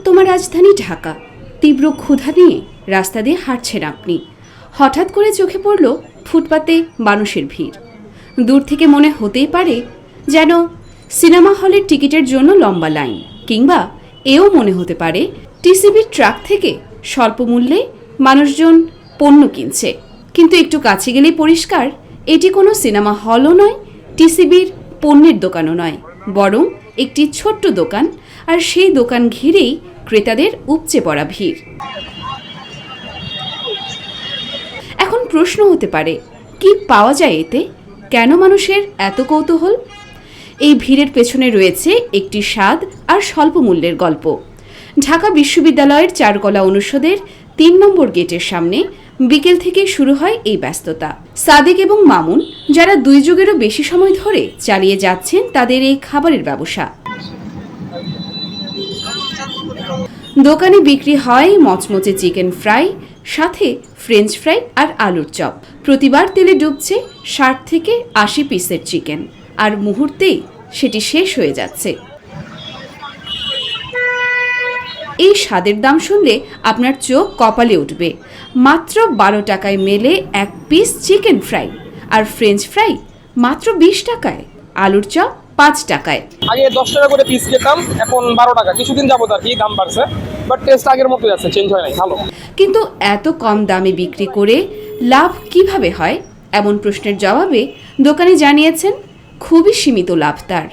তিলোত্তমা রাজধানী ঢাকা। তীব্র ক্ষুধা নিয়ে রাস্তা দিয়ে হাঁটছেন আপনি। হঠাৎ করে চোখে পড়ল ফুটপাতে মানুষের ভিড়। দূর থেকে মনে হতেই পারে যেন সিনেমা হলের টিকিটের জন্য লম্বা লাইন, কিংবা এও মনে হতে পারে টিসিবির ট্রাক থেকে স্বল্প মূল্যে মানুষজন পণ্য কিনছে। কিন্তু একটু কাছে গেলেই পরিষ্কার, এটি কোনো সিনেমা হলও নয়, টিসিবির পণ্যের দোকানও নয়, বরং একটি ছোট্ট দোকান। আর সেই দোকান ঘিরেই ক্রেতাদের উপচে পড়া ভিড়। এখন প্রশ্ন হতে পারে, কি পাওয়া যায় এতে? কেন মানুষের এত কৌতূহল? এই ভিড়ের পেছনে রয়েছে একটি স্বাদ আর স্বল্প মূল্যের গল্প। ঢাকা বিশ্ববিদ্যালয়ের চারুকলা অনুষদের ৩ নম্বর গেটের সামনে বিকেল থেকে শুরু হয় এই ব্যস্ততা। সাদেক এবং মামুন, যারা ২ যুগেরও বেশি সময় ধরে চালিয়ে যাচ্ছেন তাদের এই খাবারের ব্যবসা। দোকানে বিক্রি হয় মচমচে চিকেন ফ্রাই, সাথে ফ্রেঞ্চ ফ্রাই আর আলুর চপ। প্রতিবার তেলে ডুবছে ৬০ থেকে ৮০ পিসের চিকেন, আর মুহূর্তেই সেটি শেষ হয়ে যাচ্ছে। এই স্বাদের দাম শুনলে আপনার চোখ কপালে উঠবে। মাত্র ১২ টাকায় মেলে ১ পিস চিকেন ফ্রাই, আর ফ্রেঞ্চ ফ্রাই মাত্র ২০ টাকায়, আলুর চপ ৫ টাকায়। আগে ১০ টাকা করে পিস খেতাম, এখন ১২ টাকা। কিছুদিন যাবত আর কি দাম বাড়ছে, বাট টেস্ট আগের মতোই আছে, চেঞ্জ হয় নাই, ভালো। কিন্তু এত কম দামে বিক্রি করে লাভ কিভাবে হয়? এমন প্রশ্নের জবাবে দোকানি জানিয়েছেন, খুবই সীমিত লাভ তার।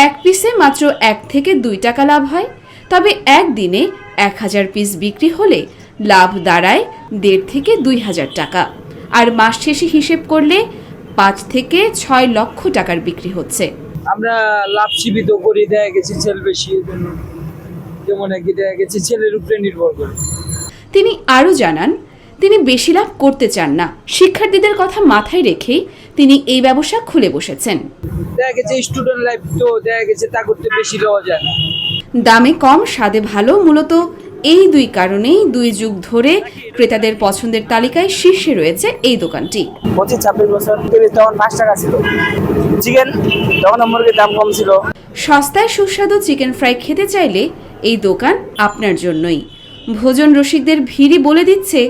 ১ পিসে মাত্র ১ থেকে ২ টাকা লাভ হয়। তবে একদিনে ১,০০০ পিস বিক্রি হলে লাভ দাঁড়ায় ১.৫ থেকে ২,০০০ টাকা। আর মাস শেষে হিসেব করলে ৫ থেকে ৬ লক্ষ টাকার বিক্রি হচ্ছে। আমরা লাভ সীমিত করি, দেখা গেছে সেল বেশি, যেমন কি দেখা গেছে ছেলের উপরে নির্ভর করে। তিনি আরও জানান, তিনি বেশি লাভ করতে চান না। শিক্ষার্থীদের কথা মাথায় রেখেই তিনি এই ব্যবসা খুলে বসেছেন। দেখা গেছে স্টুডেন্ট লাইফ তো দেখা গেছে তা করতে বেশি দেওয়া যায় না। দামে কম, স্বাদে ভালো, মূলত এই ২ কারণেই ২ যুগ ধরে ক্রেতাদের পছন্দের তালিকায় শীর্ষে রয়েছে এই দোকানটি। ২৫-২৬ বছর তখন ৫ টাকা ছিল চিকেন, তখন মুরগির দাম কম ছিল। সস্তায় সুস্বাদু চিকেন ফ্রাই খেতে চাইলে এই দোকান আপনার জন্যই। ভোজন রসিকদের ভিড়ই বলে দিচ্ছে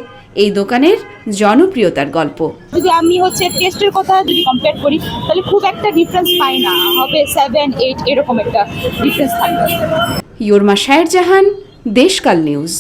এই দোকানের জনপ্রিয়তার গল্প। যদি আমি টেস্টের কথা যদি কম্পেয়ার করি, তাহলে খুব একটা ডিফারেন্স পাই না, হবে 7-8 এরকম একটা ডিফারেন্স থাকবে। ইয়োরমা শায়ের জাহান, দেশকাল নিউজ।